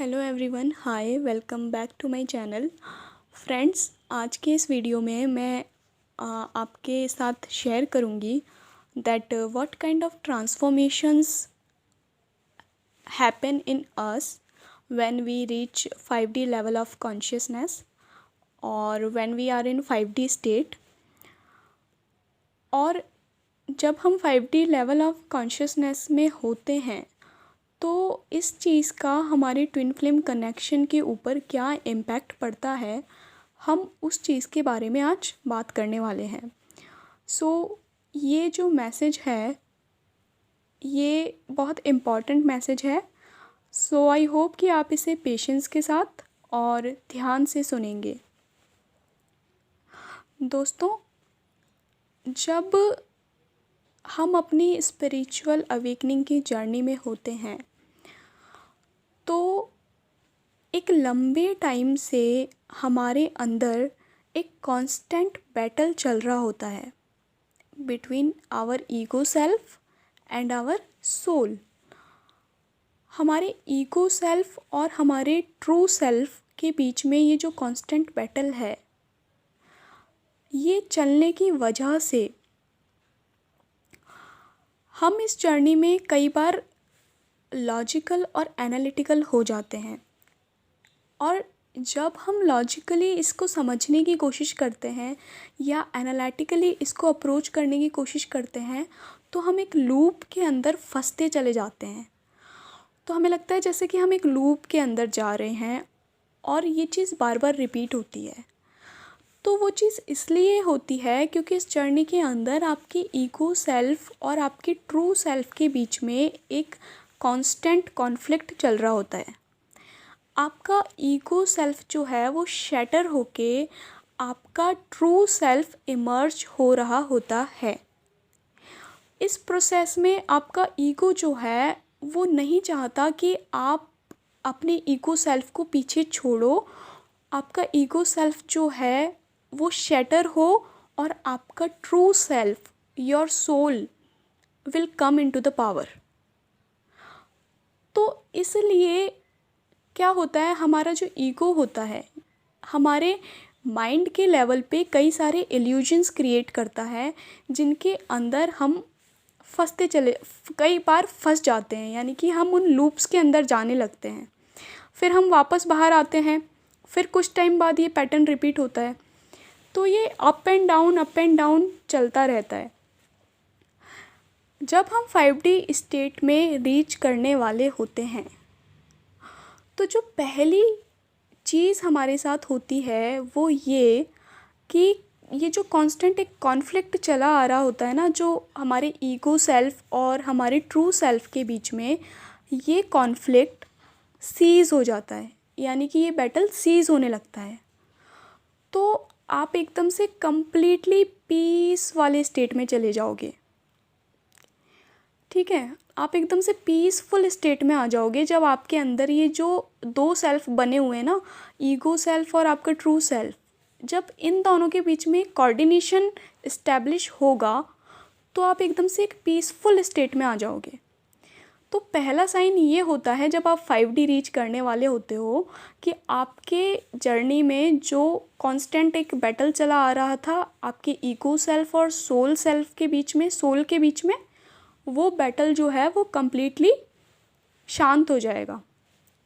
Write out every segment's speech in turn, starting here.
Hello everyone, hi, welcome back to my channel. Friends, आज के इस वीडियो में मैं आपके साथ शेयर करूंगी that what kind of transformations happen in us when we reach 5D level of consciousness और when we are in 5D state. और जब हम 5D लेवल ऑफ कॉन्शियसनेस में होते हैं तो इस चीज़ का हमारे ट्विन फ्लेम कनेक्शन के ऊपर क्या इम्पैक्ट पड़ता है, हम उस चीज़ के बारे में आज बात करने वाले हैं। ये जो मैसेज है ये बहुत इम्पॉर्टेंट मैसेज है। आई होप कि आप इसे पेशेंस के साथ और ध्यान से सुनेंगे। दोस्तों, जब हम अपनी स्पिरिचुअल अवेकनिंग की जर्नी में होते हैं तो एक लंबे टाइम से हमारे अंदर एक कांस्टेंट बैटल चल रहा होता है between our ego self and our soul. हमारे ईगो सेल्फ और हमारे ट्रू सेल्फ के बीच में ये जो कांस्टेंट बैटल है, ये चलने की वजह से हम इस जर्नी में कई बार लॉजिकल और एनालिटिकल हो जाते हैं। और जब हम लॉजिकली इसको समझने की कोशिश करते हैं या एनालिटिकली इसको अप्रोच करने की कोशिश करते हैं तो हम एक लूप के अंदर फंसते चले जाते हैं। तो हमें लगता है जैसे कि हम एक लूप के अंदर जा रहे हैं और ये चीज़ बार बार रिपीट होती है। तो वो चीज़ इसलिए होती है क्योंकि इस जर्नी के अंदर आपकी ईगो सेल्फ और आपकी ट्रू सेल्फ के बीच में एक कांस्टेंट कॉन्फ्लिक्ट चल रहा होता है। आपका ईगो सेल्फ जो है वो शैटर होके आपका ट्रू सेल्फ इमर्ज हो रहा होता है। इस प्रोसेस में आपका ईगो जो है वो नहीं चाहता कि आप अपने ईगो सेल्फ को पीछे छोड़ो। आपका ईगो सेल्फ जो है वो शैटर हो और आपका true self, your soul, will come into the power. तो इसलिए क्या होता है, हमारा जो ईगो होता है हमारे माइंड के लेवल पे कई सारे इल्यूजन्स क्रिएट करता है जिनके अंदर हम कई बार फंस जाते हैं, यानी कि हम उन लूप्स के अंदर जाने लगते हैं। फिर हम वापस बाहर आते हैं, फिर कुछ टाइम बाद ये पैटर्न रिपीट होता है। तो ये अप एंड डाउन चलता रहता है। जब हम 5D स्टेट में रीच करने वाले होते हैं तो जो पहली चीज़ हमारे साथ होती है वो ये कि ये जो कांस्टेंट एक कॉन्फ्लिक्ट चला आ रहा होता है ना, जो हमारे ईगो सेल्फ और हमारे ट्रू सेल्फ के बीच में, ये कॉन्फ्लिक्ट सीज़ हो जाता है, यानी कि ये बैटल सीज़ होने लगता है। तो आप एकदम से कंप्लीटली पीस वाले स्टेट में चले जाओगे। ठीक है, आप एकदम से पीसफुल स्टेट में आ जाओगे जब आपके अंदर ये जो दो सेल्फ बने हुए हैं ना, ईगो सेल्फ और आपका ट्रू सेल्फ, जब इन दोनों के बीच में कोऑर्डिनेशन इस्टेब्लिश होगा तो आप एकदम से एक पीसफुल स्टेट में आ जाओगे। तो पहला साइन ये होता है जब आप 5D रीच करने वाले होते हो कि आपके जर्नी में जो कांस्टेंट एक बैटल चला आ रहा था आपके ईगो सेल्फ और सोल सेल्फ के बीच में, सोल के बीच में, वो बैटल जो है वो कंप्लीटली शांत हो जाएगा।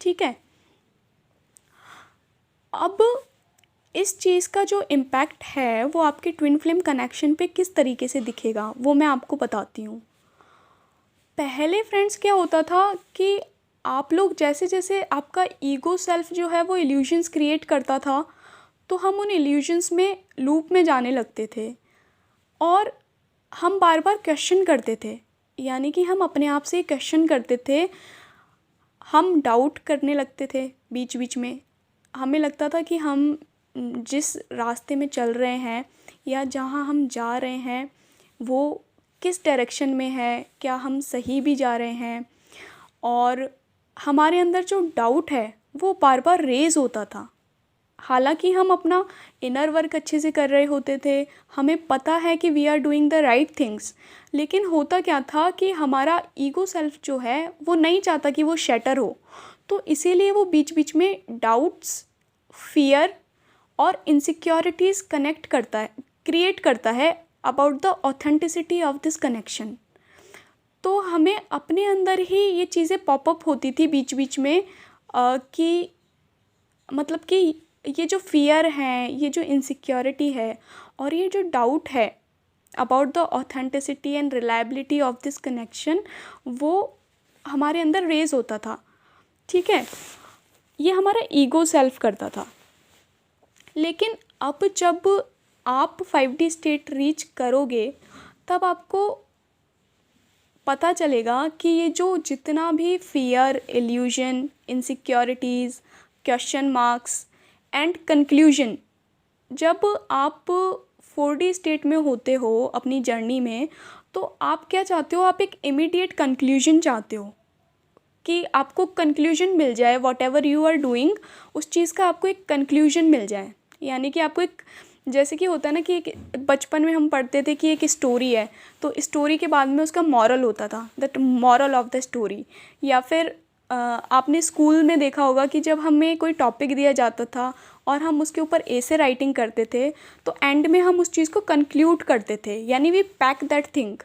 ठीक है, अब इस चीज़ का जो इम्पैक्ट है वो आपके ट्विन फ्लेम कनेक्शन पे किस तरीके से दिखेगा वो मैं आपको बताती हूँ। पहले फ्रेंड्स क्या होता था कि आप लोग जैसे जैसे आपका ईगो सेल्फ जो है वो इल्यूजन्स क्रिएट करता था तो हम उन इल्यूजन्स में लूप में जाने लगते थे और हम बार बार क्वेश्चन करते थे, यानी कि हम अपने आप से क्वेश्चन करते थे, हम डाउट करने लगते थे। बीच बीच में हमें लगता था कि हम जिस रास्ते में चल रहे हैं या जहाँ हम जा रहे हैं वो किस डायरेक्शन में है, क्या हम सही भी जा रहे हैं। और हमारे अंदर जो डाउट है वो बार बार रेज़ होता था। हालांकि हम अपना इनर वर्क अच्छे से कर रहे होते थे, हमें पता है कि we are doing the right things, लेकिन होता क्या था कि हमारा ईगो सेल्फ जो है वो नहीं चाहता कि वो शैटर हो। तो इसीलिए वो बीच बीच में डाउट्स, फियर और इनसिक्योरिटीज़ क्रिएट करता है about the authenticity of this connection. तो हमें अपने अंदर ही ये चीज़ें पॉपअप होती थी बीच बीच में कि मतलब कि ये जो फियर है, ये जो इनसिक्योरिटी है और ये जो डाउट है about the authenticity and reliability of this connection, वो हमारे अंदर रेज होता था। ठीक है, ये हमारा ईगो सेल्फ करता था। लेकिन अब जब आप 5D स्टेट रीच करोगे तब आपको पता चलेगा कि ये जो जितना भी fear, illusion, insecurities, question marks and conclusion, जब आप 4D स्टेट में होते हो अपनी जर्नी में, तो आप क्या चाहते हो? आप एक इमीडिएट कंक्लूजन चाहते हो कि आपको कंक्लूजन मिल जाए, whatever you are doing उस चीज़ का आपको एक कंक्लूजन मिल जाए। यानी कि आपको एक, जैसे कि होता है ना कि एक बचपन में हम पढ़ते थे कि एक स्टोरी है, तो स्टोरी के बाद में उसका मॉरल होता था, that moral of the story. या फिर आपने स्कूल में देखा होगा कि जब हमें कोई टॉपिक दिया जाता था और हम उसके ऊपर ऐसे राइटिंग करते थे, तो एंड में हम उस चीज़ को कंक्लूड करते थे, यानी वी पैक दैट थिंग।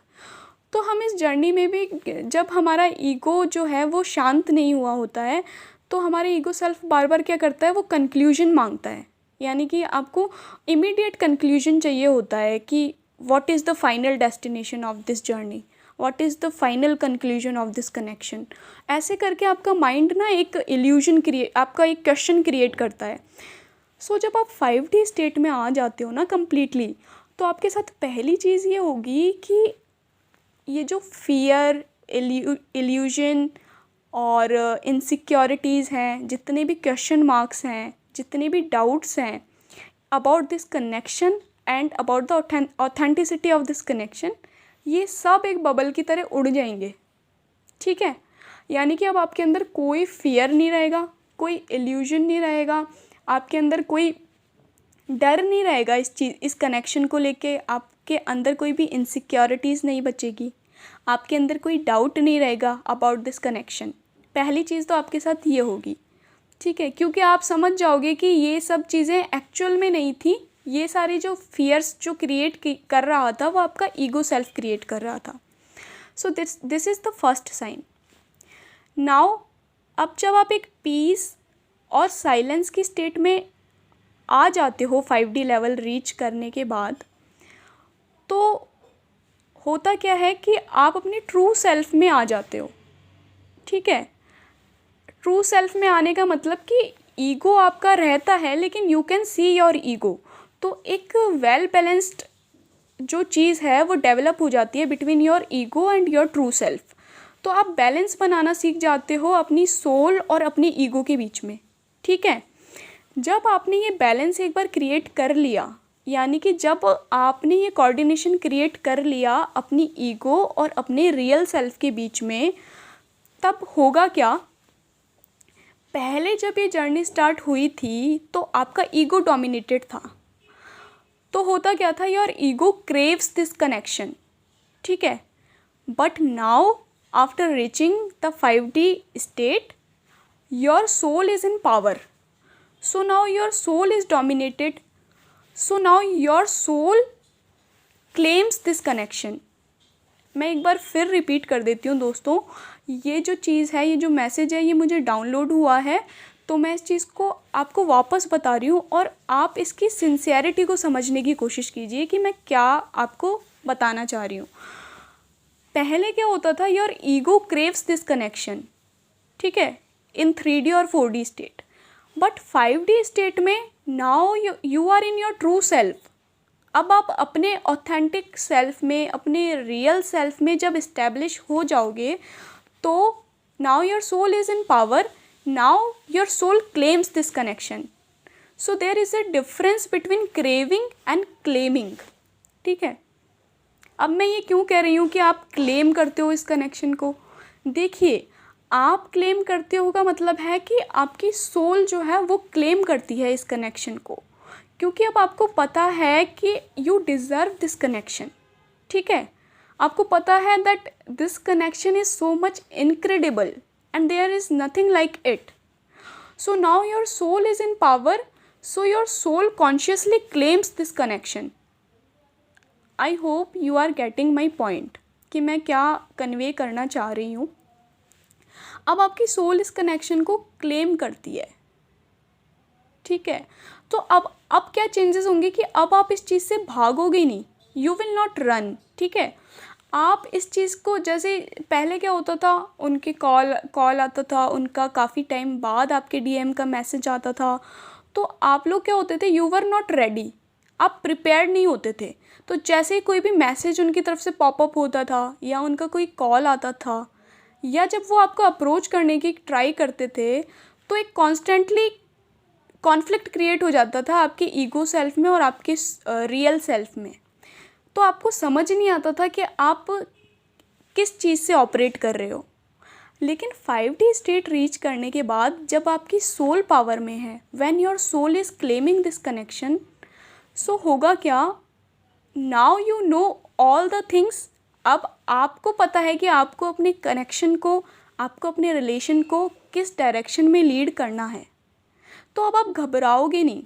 तो हम इस जर्नी में भी, जब हमारा ईगो जो है वो शांत नहीं हुआ होता है, तो हमारा ईगो सेल्फ बार बार क्या करता है? वो कंक्लूजन मांगता है। यानी कि आपको इमीडिएट कंक्लूजन चाहिए होता है कि what is the final destination of this journey, what is the final conclusion of this connection. ऐसे करके आपका माइंड ना एक आपका एक क्वेश्चन क्रिएट करता है। सो जब आप 5D स्टेट में आ जाते हो ना कम्प्लीटली, तो आपके साथ पहली चीज़ ये होगी कि ये जो फियर, इल्यूजन और इनसिक्योरिटीज़ हैं, जितने भी क्वेश्चन मार्क्स हैं, जितने भी डाउट्स हैं about this connection and about the authenticity of this connection, ये सब एक बबल की तरह उड़ जाएंगे। ठीक है, यानी कि अब आपके अंदर कोई फियर नहीं रहेगा, कोई इल्यूजन नहीं रहेगा, आपके अंदर कोई डर नहीं रहेगा इस कनेक्शन को लेके, आपके अंदर कोई भी इनसिक्योरिटीज़ नहीं बचेगी, आपके अंदर कोई डाउट नहीं रहेगा अबाउट दिस कनेक्शन। पहली चीज़ तो आपके साथ ये होगी। ठीक है, क्योंकि आप समझ जाओगे कि ये सब चीज़ें एक्चुअल में नहीं थी, ये सारी जो फियर्स जो क्रिएट कर रहा था वो आपका ईगो सेल्फ क्रिएट कर रहा था। So this is the first sign. Now अब जब आप एक पीस और साइलेंस की स्टेट में आ जाते हो 5D लेवल रीच करने के बाद, तो होता क्या है कि आप अपनी ट्रू सेल्फ में आ जाते हो। ठीक है, ट्रू सेल्फ में आने का मतलब कि ईगो आपका रहता है लेकिन you can see your ego. तो एक वेल बैलेंस्ड जो चीज़ है वो डेवलप हो जाती है between your ego and your true self. तो आप बैलेंस बनाना सीख जाते हो अपनी सोल और अपनी ईगो के बीच में। ठीक है, जब आपने ये बैलेंस एक बार क्रिएट कर लिया, यानी कि जब आपने ये कोऑर्डिनेशन क्रिएट कर लिया अपनी ईगो और अपने रियल सेल्फ के बीच में, तब होगा क्या? पहले जब ये जर्नी स्टार्ट हुई थी तो आपका ईगो डोमिनेटेड था। तो होता क्या था? Your ego craves this connection. ठीक है, but now after reaching the 5D state, your soul is in power. So now your soul is dominated. So now your soul claims this connection. मैं एक बार फिर रिपीट कर देती हूँ दोस्तों, ये जो चीज़ है, ये जो मैसेज है, ये मुझे डाउनलोड हुआ है, तो मैं इस चीज़ को आपको वापस बता रही हूँ और आप इसकी सिंसियरिटी को समझने की कोशिश कीजिए कि मैं क्या आपको बताना चाह रही हूँ। पहले क्या होता था? Your ego craves this connection. ठीक है, इन 3D और 4D state, but 5D state में now you are in your true self. अब आप अपने ऑथेंटिक सेल्फ में, अपने रियल सेल्फ में जब इस्टेब्लिश हो जाओगे, तो now your soul is in power, now your soul claims this connection. So there is a difference between craving and claiming. ठीक है, अब मैं ये क्यों कह रही हूँ कि आप क्लेम करते हो इस कनेक्शन को? देखिए, आप क्लेम करते हो का मतलब है कि आपकी सोल जो है वो क्लेम करती है इस कनेक्शन को, क्योंकि अब आपको पता है कि यू डिज़र्व दिस कनेक्शन। ठीक है, आपको पता है that this connection is so much incredible, and there is nothing like it. So now your soul is in power, so your soul consciously claims this connection. I hope you are getting my point कि मैं क्या convey करना चाह रही हूँ. अब आपकी soul इस कनेक्शन को क्लेम करती है, ठीक है. तो अब क्या चेंजेस होंगे कि अब आप इस चीज़ से भागोगे नहीं, यू विल नॉट रन, ठीक है. आप इस चीज़ को, जैसे पहले क्या होता था, उनके कॉल आता था, उनका काफ़ी टाइम बाद आपके डीएम का मैसेज आता था, तो आप लोग क्या होते थे, यू वर नॉट रेडी, आप प्रिपेयर्ड नहीं होते थे. तो जैसे ही कोई भी मैसेज उनकी तरफ से पॉपअप होता था या उनका कोई कॉल आता था या जब वो आपको अप्रोच करने की ट्राई करते थे, तो एक कॉन्स्टेंटली कॉन्फ्लिक्ट क्रिएट हो जाता था आपके ईगो सेल्फ में और आपके रियल सेल्फ में. तो आपको समझ नहीं आता था कि आप किस चीज़ से ऑपरेट कर रहे हो. लेकिन 5D स्टेट रीच करने के बाद जब आपकी सोल पावर में है, when your soul is claiming this connection, so होगा क्या, now you know all the things. अब आपको पता है कि आपको अपने कनेक्शन को, आपको अपने रिलेशन को किस डायरेक्शन में लीड करना है. तो अब आप घबराओगे नहीं.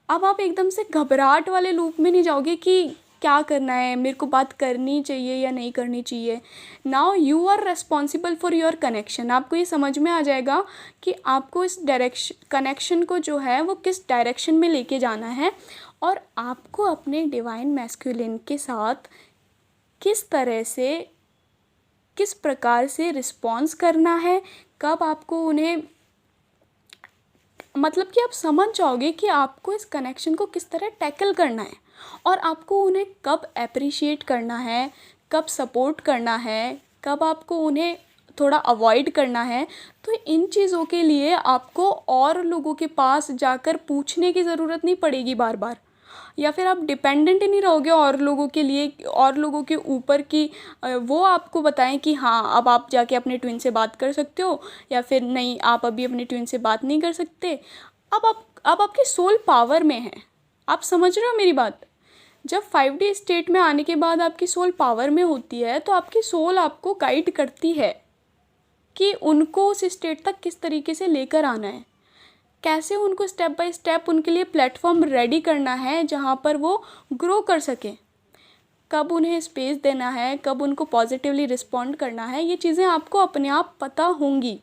अब आप एकदम से घबराहट वाले लूप में नहीं जाओगे कि क्या करना है, मेरे को बात करनी चाहिए या नहीं करनी चाहिए. Now you are responsible for your connection. आपको ये समझ में आ जाएगा कि आपको इस कनेक्शन को जो है वो किस डायरेक्शन में लेके जाना है और आपको अपने डिवाइन मैस्कुलिन के साथ किस तरह से, किस प्रकार से रिस्पॉन्स करना है, कब आपको उन्हें, मतलब कि आप समझ जाओगे कि आपको इस कनेक्शन को किस तरह टैकल करना है और आपको उन्हें कब अप्रिशिएट करना है, कब सपोर्ट करना है, कब आपको उन्हें थोड़ा अवॉइड करना है. तो इन चीज़ों के लिए आपको और लोगों के पास जाकर पूछने की ज़रूरत नहीं पड़ेगी बार बार, या फिर आप डिपेंडेंट नहीं रहोगे और लोगों के लिए, और लोगों के ऊपर कि वो आपको बताएं कि हाँ अब आप जाके अपने ट्विन से बात कर सकते हो, या फिर नहीं आप अभी अपने ट्विन से बात नहीं कर सकते. अब आपकी सोल पावर में है. आप समझ रहे हो मेरी बात. जब 5D स्टेट में आने के बाद आपकी सोल पावर में होती है तो आपकी सोल आपको गाइड करती है कि उनको उस स्टेट तक किस तरीके से लेकर आना है, कैसे उनको स्टेप बाय स्टेप उनके लिए प्लेटफॉर्म रेडी करना है जहाँ पर वो ग्रो कर सकें, कब उन्हें स्पेस देना है, कब उनको पॉजिटिवली रिस्पॉन्ड करना है. ये चीज़ें आपको अपने आप पता होंगी.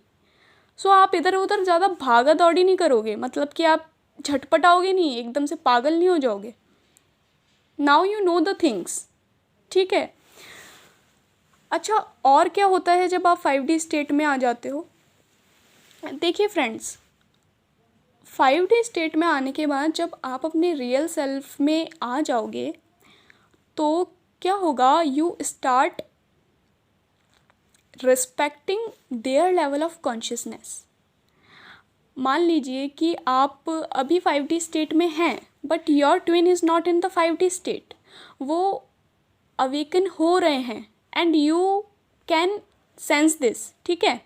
सो आप इधर उधर ज़्यादा भागा दौड़ी नहीं करोगे, मतलब कि आप झटपटाओगे नहीं, एकदम से पागल नहीं हो जाओगे. Now you know the things, ठीक है. अच्छा, और क्या होता है जब आप 5D स्टेट में आ जाते हो. देखिए फ्रेंड्स, 5D स्टेट में आने के बाद जब आप अपने रियल सेल्फ में आ जाओगे तो क्या होगा, you start respecting their level of consciousness. मान लीजिए कि आप अभी 5D स्टेट में हैं but your twin is not in the 5D state. वो अवेकन हो रहे हैं and you can sense this, ठीक है.